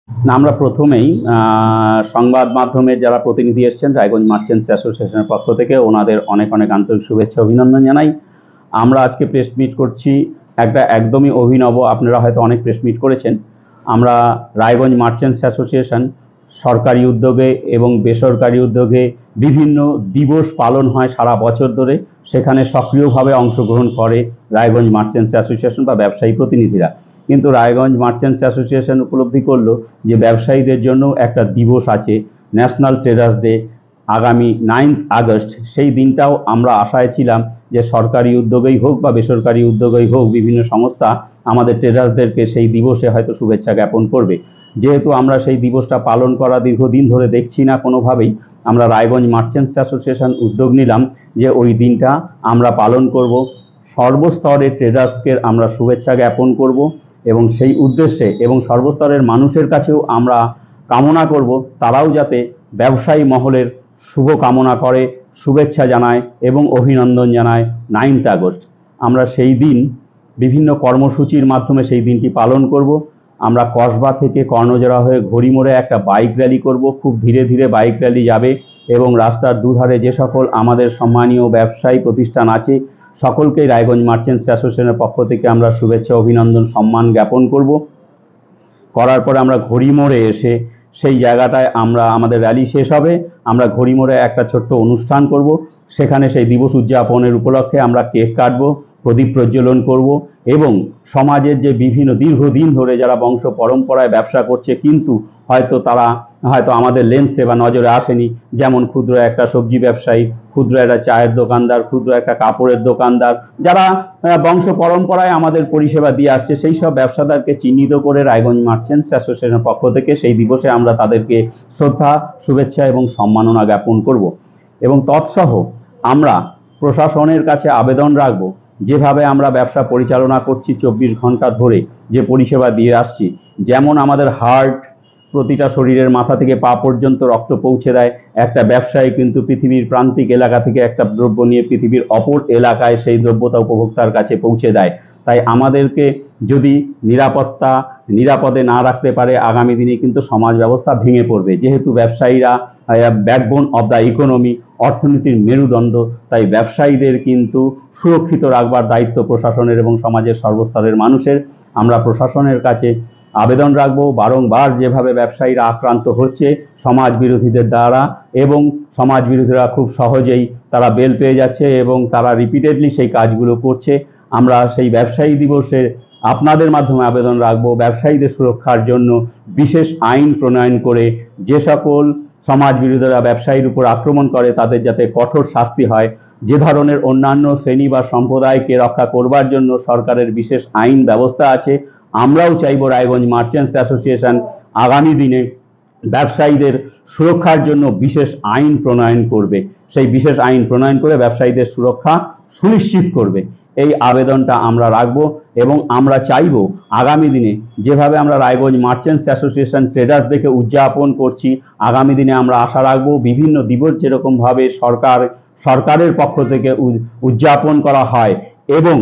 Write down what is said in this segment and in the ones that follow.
না, আমরা প্রথমেই সংবাদ মাধ্যমের যারা প্রতিনিধি এসছেন রায়গঞ্জ মার্চেন্টস অ্যাসোসিয়েশনের পক্ষ থেকে ওনাদের অনেক অনেক আন্তরিক শুভেচ্ছা অভিনন্দন জানাই। আমরা আজকে প্রেস মিট করছি একটা একদমই অভিনব, আপনারা হয়তো অনেক প্রেস মিট করেছেন। আমরা রায়গঞ্জ মার্চেন্টস অ্যাসোসিয়েশন সরকারি উদ্যোগে এবং বেসরকারি উদ্যোগে বিভিন্ন দিবস পালন হয় সারা বছর ধরে, সেখানে সক্রিয়ভাবে অংশগ্রহণ করে রায়গঞ্জ মার্চেন্টস অ্যাসোসিয়েশন বা ব্যবসায়ী প্রতিনিধিরা। কিন্তু রায়গঞ্জ মার্চেন্টস অ্যাসোসিয়েশন উপলব্ধি করলো যে ব্যবসায়ীদের জন্য একটা দিবস আছে, ন্যাশনাল ট্রেডার্স ডে, আগামী 9 আগস্ট। সেই দিনটাও আমরা আশায় ছিলাম যে সরকারি উদ্যোগেই হোক বা বেসরকারি উদ্যোগেই হোক বিভিন্ন সংস্থা আমাদের ট্রেডার্সদেরকে সেই দিবসে হয়তো শুভেচ্ছা জ্ঞাপন করবে। যেহেতু আমরা সেই দিবসটা পালন করা দীর্ঘদিন ধরে দেখছি না কোনোভাবেই, আমরা রায়গঞ্জ মার্চেন্টস অ্যাসোসিয়েশন উদ্যোগ নিলাম যে ওই দিনটা আমরা পালন করব, সর্বস্তরের ট্রেডার্সকে আমরা শুভেচ্ছা জ্ঞাপন করব এবং সেই উদ্দেশ্যে এবং সর্বস্তরের মানুষের কাছেও আমরা কামনা করব তারাও যাতে ব্যবসায়ী মহলের শুভ কামনা করে, শুভেচ্ছা জানায় এবং অভিনন্দন জানায় 9 আগস্ট। আমরা সেই দিন বিভিন্ন কর্মসূচির মাধ্যমে সেই দিনটি পালন করব। আমরা কসবা থেকে কর্ণজোড়া হয়ে ঘড়িমোড়ে একটা বাইক র্যালি করব, খুব ধীরে ধীরে বাইক র্যালি যাবে এবং রাস্তার দুধারে যে সকল আমাদের সম্মানীয় ব্যবসায়ী প্রতিষ্ঠান আছে সকলকেই রায়গঞ্জ মার্চেন্টস অ্যাসোসিয়েশনের পক্ষ থেকে আমরা শুভেচ্ছা অভিনন্দন সম্মান জ্ঞাপন করব। করার পরে আমরা ঘড়িমোড়ে এসে সেই জায়গাটায় আমাদের র্যালি শেষ হবে, আমরা ঘড়িমোড়ে একটা ছোট্ট অনুষ্ঠান করব, সেখানে সেই দিবস উদযাপনের উপলক্ষে আমরা কেক কাটবো, প্রদীপ প্রজ্বলন করব এবং সমাজের যে বিভিন্ন দীর্ঘদিন ধরে যারা বংশ পরম্পরায় ব্যবসা করছে কিন্তু তারা হয়তো আমাদের লেন্সে বা নজরে আসেনি, যেমন ক্ষুদ্র একটা সবজি ব্যবসায়ী, ক্ষুদ্র একটা চায়ের দোকানদার, ক্ষুদ্র একটা কাপড়ের দোকানদার, যারা বংশ পরম্পরায় আমাদের পরিষেবা দিয়ে আসছে, সেই সব ব্যবসাদারকে চিহ্নিত করে রায়গঞ্জ মার্চেন্টস অ্যাসোসিয়েশনের পক্ষ থেকে সেই দিবসে আমরা তাদেরকে শ্রদ্ধা, শুভেচ্ছা এবং সম্মাননা জ্ঞাপন করব। এবং তৎসহ আমরা প্রশাসনের কাছে আবেদন রাখব, যেভাবে আমরা ব্যবসা পরিচালনা করছি 24 ঘন্টা ধরে যে পরিষেবা দিয়ে আসছি, যেমন আমাদের হার্ট প্রতিটা শরীরের মাথা থেকে পা পর্যন্ত রক্ত পৌঁছে দেয়, একটা ব্যবসায়ী কিন্তু পৃথিবীর প্রান্তিক এলাকা থেকে একটা দ্রব্য নিয়ে পৃথিবীর অপর এলাকায় সেই দ্রব্যতা উপভোক্তার কাছে পৌঁছে দেয়। তাই আমাদেরকে যদি নিরাপদে না রাখতে পারে আগামী দিনে কিন্তু সমাজ ব্যবস্থা ভেঙে পড়বে, যেহেতু ব্যবসায়ীরা ব্যাকবোন অব দ্য ইকোনমি, অর্থনীতির মেরুদণ্ড। তাই ব্যবসায়ীদের কিন্তু সুরক্ষিত রাখবার দায়িত্ব প্রশাসনের এবং সমাজের সর্বস্তরের মানুষের। আমরা প্রশাসনের কাছে আবেদন রাখবো, বারংবার যেভাবে ব্যবসায়ীরা আক্রান্ত হচ্ছে সমাজ বিরোধীদের দ্বারা এবং সমাজ বিরোধীরা খুব সহজেই তারা বেল পেয়ে যাচ্ছে এবং তারা রিপিটেডলি সেই কাজগুলো করছে, আমরা সেই ব্যবসায়ী দিবসে আপনাদের মাধ্যমে আবেদন রাখবো ব্যবসায়ীদের সুরক্ষার জন্য বিশেষ আইন প্রণয়ন করে যে সকল সমাজ বিরোধীরা ব্যবসায়ীর উপর আক্রমণ করে তাদের যাতে কঠোর শাস্তি হয়। যে ধরনের অন্যান্য শ্রেণী বা সম্প্রদায়কে রক্ষা করবার জন্য সরকারের বিশেষ আইন ব্যবস্থা আছে, আমরাও চাইব রায়গঞ্জ মার্চেন্টস অ্যাসোসিয়েশন আগামী দিনে ব্যবসায়ীদের সুরক্ষার জন্য বিশেষ আইন প্রণয়ন করবে, সেই বিশেষ আইন প্রণয়ন করে ব্যবসায়ীদের সুরক্ষা সুনিশ্চিত করবে। এই আবেদনটা আমরা রাখবো এবং আমরা চাইব আগামী দিনে যেভাবে আমরা রায়গঞ্জ মার্চেন্টস অ্যাসোসিয়েশন ট্রেডার্স ডেকে উদযাপন করছি, আগামী দিনে আমরা আশা রাখবো বিভিন্ন দিবস যেরকমভাবে সরকারের পক্ষ থেকে উদযাপন করা হয় এবং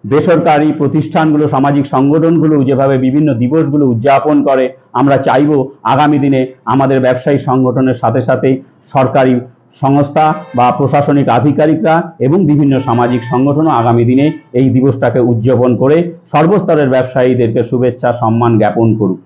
বেসরকারি প্রতিষ্ঠানগুলো, সামাজিক সংগঠনগুলো যেভাবে বিভিন্ন দিবসগুলো উদযাপন করে, আমরা চাইব আগামী দিনে আমাদের ব্যবসায়ী সংগঠনের সাথে সাথে সরকারি সংস্থা বা প্রশাসনিক আধিকারিকরা এবং বিভিন্ন সামাজিক সংগঠনও আগামী দিনে এই দিবসটাকে উদযাপন করে সর্বস্তরের ব্যবসায়ীদেরকে শুভেচ্ছা সম্মান জ্ঞাপন করুক।